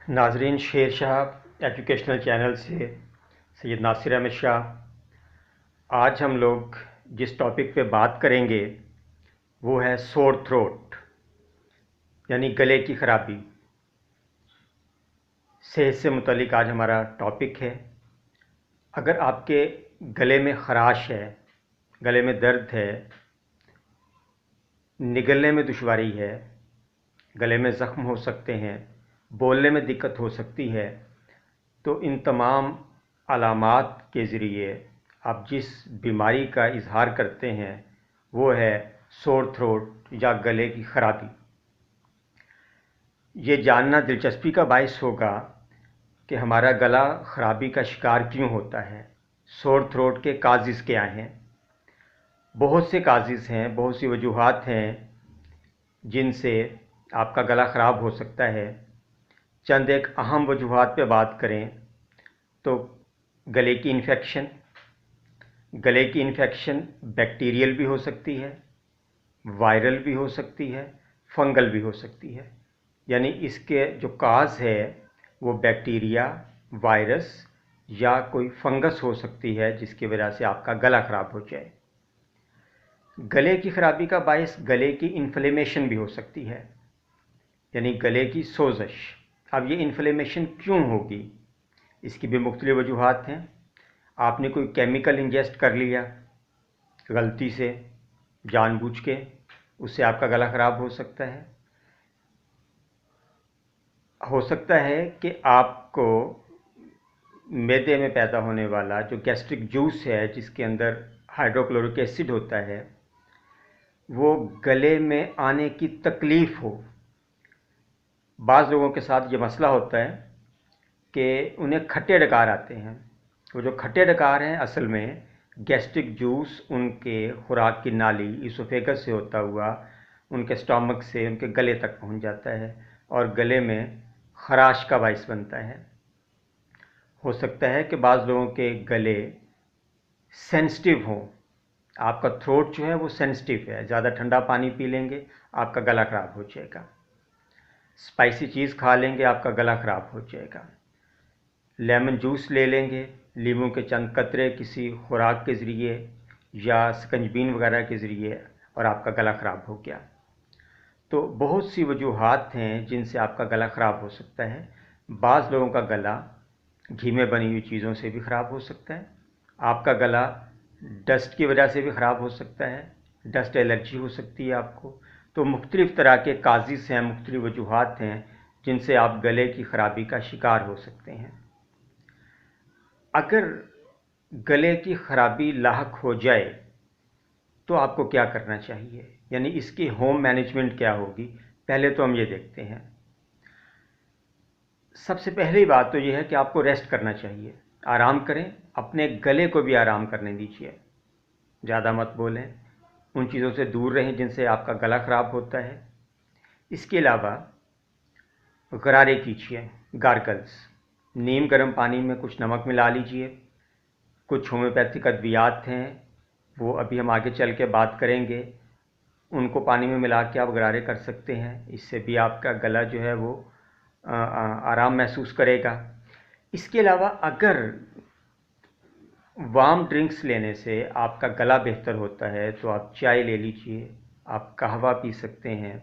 नाजरीन, Sher Shah educational channel से सैयद नासिर अहमद शाह। आज हम लोग जिस टॉपिक पे बात करेंगे वो है सोर थ्रोट, यानी गले की ख़राबी। सेहत से मुतल्लिक आज हमारा टॉपिक है। अगर आपके गले में ख़राश है, गले में दर्द है, निगलने में दुश्वारी है, गले में ज़ख्म हो सकते हैं, बोलने में दिक्कत हो सकती है, तो इन तमाम अलामात के ज़रिए आप जिस बीमारी का इजहार करते हैं वो है सोर थ्रोट या गले की ख़राबी। ये जानना दिलचस्पी का बायस होगा कि हमारा गला ख़राबी का शिकार क्यों होता है, सोर थ्रोट के काज़िज़ क्या हैं। बहुत से काज़िज़ हैं, बहुत सी वजूहात हैं जिनसे आपका गला ख़राब हो सकता है। चंद एक अहम वजूहात पे बात करें तो गले की इन्फेक्शन बैक्टीरियल भी हो सकती है, वायरल भी हो सकती है, फंगल भी हो सकती है। यानी इसके जो काज है वो बैक्टीरिया, वायरस या कोई फंगस हो सकती है जिसकी वजह से आपका गला ख़राब हो जाए। गले की ख़राबी का बायस गले की इन्फ्लेमेशन भी हो सकती है, यानी गले की सोजश। अब ये इन्फ्लेमेशन क्यों होगी, इसकी भी मुख्तलिफ वजूहात हैं। आपने कोई केमिकल इंजेस्ट कर लिया गलती से, जानबूझ के, उससे आपका गला ख़राब हो सकता है कि आपको मैदे में पैदा होने वाला जो गैस्ट्रिक जूस है जिसके अंदर हाइड्रोक्लोरिक एसिड होता है वो गले में आने की तकलीफ़ हो। बाज़ लोगों के साथ ये मसला होता है कि उन्हें खट्टे डकार आते हैं। वो जो खट्टे डकार हैं असल में गैस्ट्रिक जूस उनके खुराक की नाली इसोफेगस से होता हुआ उनके स्टमक से उनके गले तक पहुंच जाता है और गले में ख़राश का बायस बनता है। हो सकता है कि बाज़ लोगों के गले सेंसिटिव हों, आपका थ्रोट जो है वो सेंसिटिव है, ज़्यादा ठंडा पानी पी लेंगे आपका गला ख़राब हो जाएगा, स्पाइसी चीज़ खा लेंगे आपका गला ख़राब हो जाएगा, लेमन जूस ले लेंगे, लीमू के चंद कतरे किसी खुराक के ज़रिए या सकंजबीन वगैरह के ज़रिए और आपका गला ख़राब हो गया। तो बहुत सी वजूहात हैं जिनसे आपका गला ख़राब हो सकता है। बाज़ लोगों का गला घी में बनी हुई चीज़ों से भी ख़राब हो सकता है, आपका गला डस्ट की वजह से भी ख़राब हो सकता है, डस्ट एलर्जी हो सकती है आपको। तो मुख्तलिफ़ तरह के काज़िज़ हैं, मुख्तलिफ़ वजूहात हैं जिनसे आप गले की ख़राबी का शिकार हो सकते हैं। अगर गले की ख़राबी लाहक हो जाए तो आपको क्या करना चाहिए, यानी इसकी होम मैनेजमेंट क्या होगी, पहले तो हम ये देखते हैं। सबसे पहली बात तो ये है कि आपको रेस्ट करना चाहिए, आराम करें, अपने गले को भी आराम करने दीजिए, ज़्यादा मत बोलें, उन चीज़ों से दूर रहें जिनसे आपका गला ख़राब होता है। इसके अलावा गरारे कीजिए, गार्गल्स, नीम गर्म पानी में कुछ नमक मिला लीजिए। कुछ होम्योपैथिक अद्वियात हैं, वो अभी हम आगे चल के बात करेंगे, उनको पानी में मिला के आप गरारे कर सकते हैं। इससे भी आपका गला जो है वो आराम महसूस करेगा। इसके अलावा अगर वार्म ड्रिंक्स लेने से आपका गला बेहतर होता है तो आप चाय ले लीजिए, आप कहवा पी सकते हैं।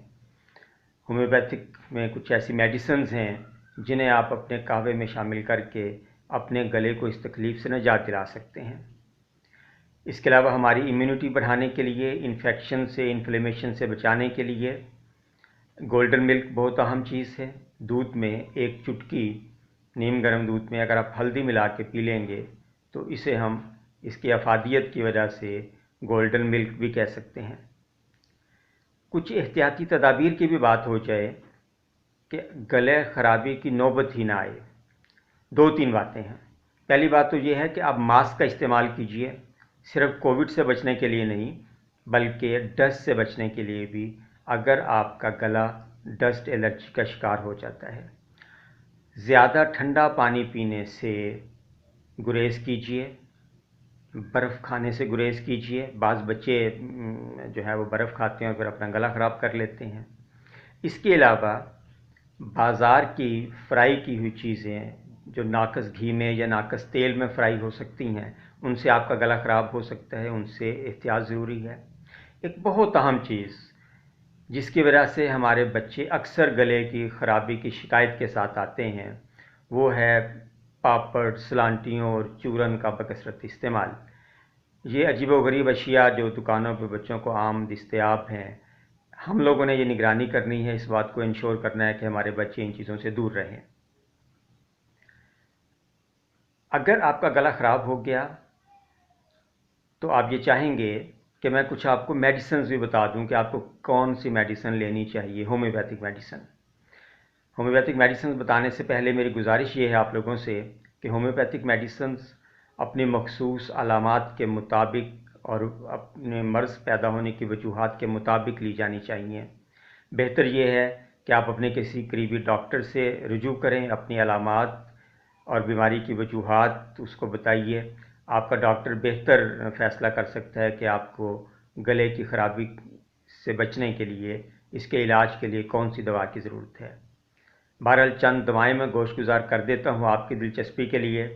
होम्योपैथिक में कुछ ऐसी मेडिसिन्स हैं जिन्हें आप अपने कहवे में शामिल करके अपने गले को इस तकलीफ़ से निजात दिला सकते हैं। इसके अलावा हमारी इम्यूनिटी बढ़ाने के लिए, इन्फेक्शन से, इन्फ्लेमेशन से बचाने के लिए गोल्डन मिल्क बहुत अहम चीज़ है। दूध में एक चुटकी नीम गर्म दूध में अगर आप हल्दी मिला के पी लेंगे तो इसे हम इसकी अफादियत की वजह से गोल्डन मिल्क भी कह सकते हैं। कुछ एहतियाती तदाबीर की भी बात हो जाए कि गले ख़राबी की नौबत ही ना आए, दो तीन बातें हैं। पहली बात तो ये है कि आप मास्क का इस्तेमाल कीजिए, सिर्फ कोविड से बचने के लिए नहीं बल्कि डस्ट से बचने के लिए भी, अगर आपका गला डस्ट एलर्जी का शिकार हो जाता है। ज़्यादा ठंडा पानी पीने से गुरेज़ कीजिए, बर्फ़ खाने से गुरेज़ कीजिए। बाज़ बच्चे जो है वो बर्फ़ खाते हैं और फिर अपना गला ख़राब कर लेते हैं। इसके अलावा बाज़ार की फ्राई की हुई चीज़ें जो नाकस घी में या नाकस तेल में फ्राई हो सकती हैं, उनसे आपका गला ख़राब हो सकता है, उनसे एहतियात ज़रूरी है। एक बहुत अहम चीज़ जिसकी वजह से हमारे बच्चे अक्सर गले की ख़राबी की शिकायत के साथ आते हैं, वो है पापड़, सलांटियों और चूरन का बकसरत इस्तेमाल। ये अजीबोगरीब अशिया जो दुकानों पर बच्चों को आम दस्तयाब हैं, हम लोगों ने ये निगरानी करनी है, इस बात को इंश्योर करना है कि हमारे बच्चे इन चीज़ों से दूर रहें। अगर आपका गला ख़राब हो गया तो आप ये चाहेंगे कि मैं कुछ आपको मेडिसिन भी बता दूं कि आपको कौन सी मेडिसिन लेनी चाहिए, होम्योपैथिक मेडिसिन। होम्योपैथिक मेडिसिन बताने से पहले मेरी गुजारिश ये है आप लोगों से कि होम्योपैथिक मेडिसिन अपनी मखसूस अलामात के मुताबिक और अपने मर्ज़ पैदा होने की वजूहात के मुताबिक ली जानी चाहिए। बेहतर ये है कि आप अपने किसी करीबी डॉक्टर से रुजू करें, अपनी अलामात और बीमारी की वजूहात उसको बताइए। आपका डॉक्टर बेहतर फ़ैसला कर सकता है कि आपको गले की ख़राबी से बचने के लिए, इसके इलाज के लिए कौन सी दवा की ज़रूरत है। बहरहाल चंद दवाएं मैं गोशगुजार कर देता हूँ आपकी दिलचस्पी के लिए,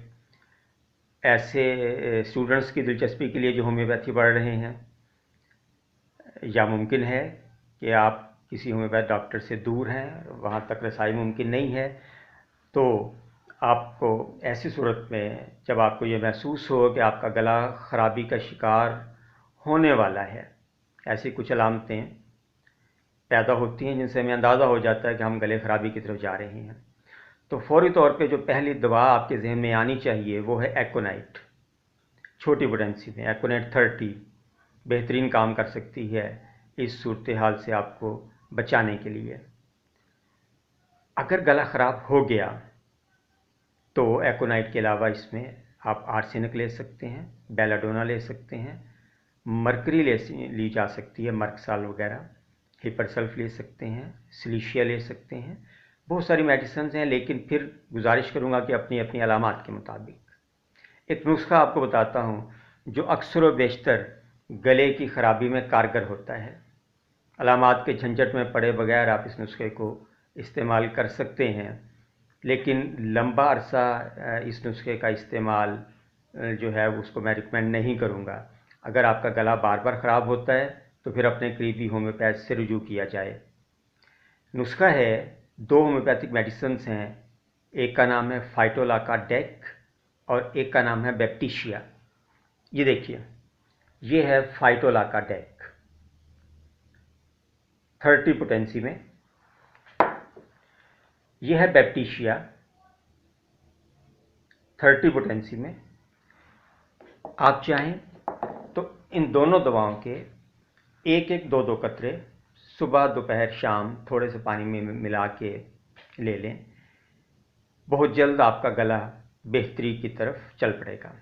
ऐसे स्टूडेंट्स की दिलचस्पी के लिए जो होम्योपैथी पढ़ रहे हैं, या मुमकिन है कि आप किसी होम्योपैथ डॉक्टर से दूर हैं, वहाँ तक रसाई मुमकिन नहीं है, तो आपको ऐसी सूरत में जब आपको ये महसूस हो कि आपका गला ख़राबी का शिकार होने वाला है, ऐसी कुछ अलामतें पैदा होती हैं जिनसे हमें अंदाज़ा हो जाता है कि हम गले ख़राबी की तरफ जा रहे हैं, तो फौरी तौर पे जो पहली दवा आपके जहन में आनी चाहिए वो है एकोनाइट। छोटी पोटेंसी में एकोनाइट 30 बेहतरीन काम कर सकती है इस सूरत हाल से आपको बचाने के लिए। अगर गला ख़राब हो गया तो एकोनाइट के अलावा इसमें आप आर्सेनिक ले सकते हैं, बेलाडोना ले सकते हैं, मरकरी ली जा सकती है, मर्कसाल वगैरह, हिपरसल्फ ले सकते हैं, सिलिशिया ले सकते हैं। बहुत सारी मेडिसिन हैं, लेकिन फिर गुजारिश करूँगा कि अपनी अपनी अलामात के मुताबिक। एक नुस्खा आपको बताता हूँ जो अक्सर व बेशतर गले की ख़राबी में कारगर होता है। अलामात के झंझट में पड़े बगैर आप इस नुस्खे को इस्तेमाल कर सकते हैं, लेकिन लंबा अरसा इस नुस्खे का इस्तेमाल जो है उसको मैं रिकमेंड नहीं करूँगा। अगर आपका गला बार बार ख़राब होता है तो फिर अपने करीबी होम्योपैथ से रुजू किया जाए। नुस्खा है, 2 होम्योपैथिक मेडिसिन हैं, एक का नाम है फाइटोलाका डेक और एक का नाम है बैप्टिशिया। ये देखिए, ये है फाइटोलाका डेक 30 पोटेंसी में, ये है बैप्टिशिया 30 पोटेंसी में। आप चाहें तो इन दोनों दवाओं के एक एक 2-2 कतरे सुबह दोपहर शाम थोड़े से पानी में मिला के ले लें। बहुत जल्द आपका गला बेहतरी की तरफ चल पड़ेगा,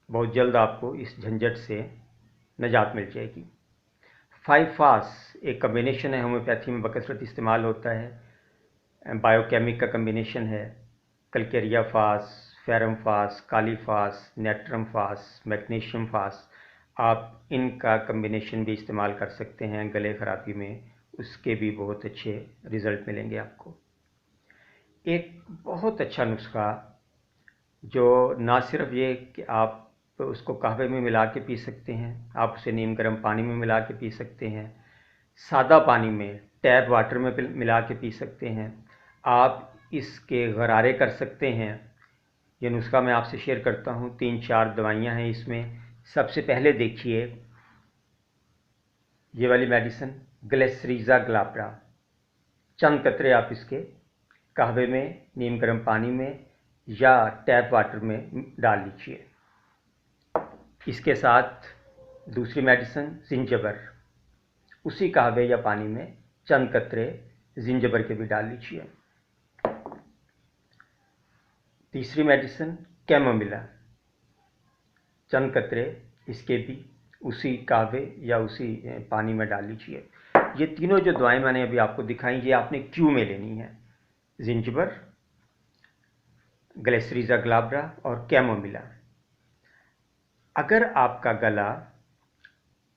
बहुत जल्द आपको इस झंझट से निजात मिल जाएगी। 5 फास एक कम्बिनेशन है, होम्योपैथी में बकसरत इस्तेमाल होता है, बायोकेमिक का कम्बिनेशन है। कलकेरिया फास, फेरम फास, काली फास, नेट्रम फास, मैग्नीशियम फास, आप इनका कम्बिनेशन भी इस्तेमाल कर सकते हैं गले ख़राबी में, उसके भी बहुत अच्छे रिज़ल्ट मिलेंगे आपको। एक बहुत अच्छा नुस्खा जो ना सिर्फ ये कि आप उसको कहवे में मिला के पी सकते हैं, आप उसे नीम गर्म पानी में मिला के पी सकते हैं, सादा पानी में टैप वाटर में मिला के पी सकते हैं, आप इसके गरारे कर सकते हैं। ये नुस्खा मैं आपसे शेयर करता हूँ, 3-4 दवाइयाँ हैं इसमें। सबसे पहले देखिए ये वाली मेडिसिन ग्लिसरीजा ग्लाब्रा, चंद कतरे आप इसके कहवे में, नीम गर्म पानी में या टैप वाटर में डाल लीजिए। इसके साथ दूसरी मेडिसिन जिंजबर, उसी कहवे या पानी में चंद कतरे जिंजबर के भी डाल लीजिए। तीसरी मेडिसिन कैमोमिला, चंद कतरे इसके भी उसी कहवे या उसी पानी में डाल लीजिए। ये तीनों जो दवाएं मैंने अभी आपको दिखाई, ये आपने क्यू में लेनी है, जिंजबर, ग्लिसरीजा ग्लाब्रा और कैमोमिला। अगर आपका गला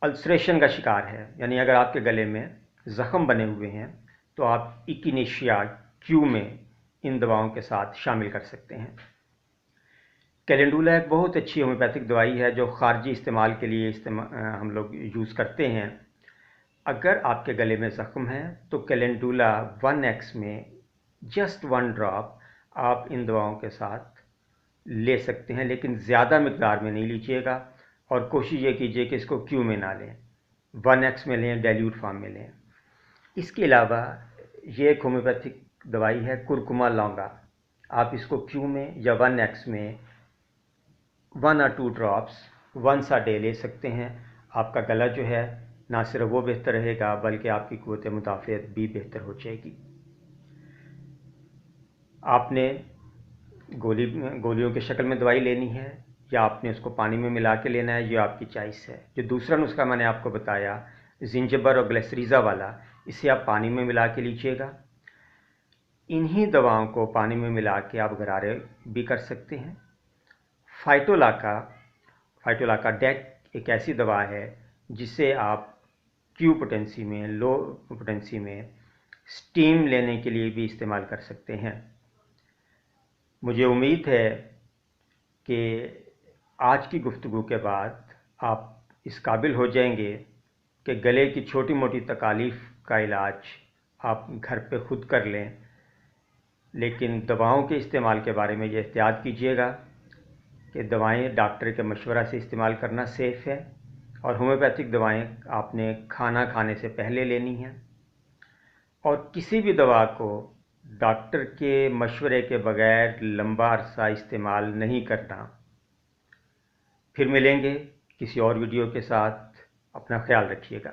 अल्सरेशन का शिकार है, यानी अगर आपके गले में ज़ख़म बने हुए हैं, तो आप इकिनेशिया क्यू में इन दवाओं के साथ शामिल कर सकते हैं। कैलेंडुला एक बहुत अच्छी होम्योपैथिक दवाई है जो खारजी इस्तेमाल के लिए हम लोग यूज़ करते हैं। अगर आपके गले में ज़ख्म है तो कैलेंडुला 1x में जस्ट 1 ड्रॉप आप इन दवाओं के साथ ले सकते हैं, लेकिन ज़्यादा मिकदार में नहीं लीजिएगा और कोशिश ये कीजिए कि इसको क्यू में ना लें, 1x में लें, डाइल्यूट फॉर्म में लें। इसके अलावा ये एक होम्योपैथिक दवाई है कुरकुमा लौंगा। आप इसको क्यू में या 1x में 1 और 2 ड्रॉप्स वंस अ डे ले सकते हैं। आपका गला जो है ना सिर्फ वो बेहतर रहेगा बल्कि आपकी क़ुव्वत मुदाफ़ियत भी बेहतर हो जाएगी। आपने गोलियों की शक्ल में दवाई लेनी है या आपने उसको पानी में मिला के लेना है, ये आपकी चॉइस है। जो दूसरा नुस्खा मैंने आपको बताया जिंजबर और ग्लिसरीज़ा वाला, इसे आप पानी में मिला के लीजिएगा। इन्हीं दवाओं को पानी में मिला के आप गरारे भी कर सकते हैं। फाइटोलाका डेक एक ऐसी दवा है जिसे आप क्यू पोटेंसी में, लो पोटेंसी में स्टीम लेने के लिए भी इस्तेमाल कर सकते हैं। मुझे उम्मीद है कि आज की गुफ्तगू के बाद आप इस काबिल हो जाएंगे कि गले की छोटी मोटी तकालीफ़ का इलाज आप घर पे खुद कर लें, लेकिन दवाओं के इस्तेमाल के बारे में ये एहतियात कीजिएगा कि दवाएं डॉक्टर के मशवरा से इस्तेमाल करना सेफ़ है और होम्योपैथिक दवाएं आपने खाना खाने से पहले लेनी हैं और किसी भी दवा को डॉक्टर के मशवरे के बगैर लंबा अरसा इस्तेमाल नहीं करना। फिर मिलेंगे किसी और वीडियो के साथ। अपना ख्याल रखिएगा।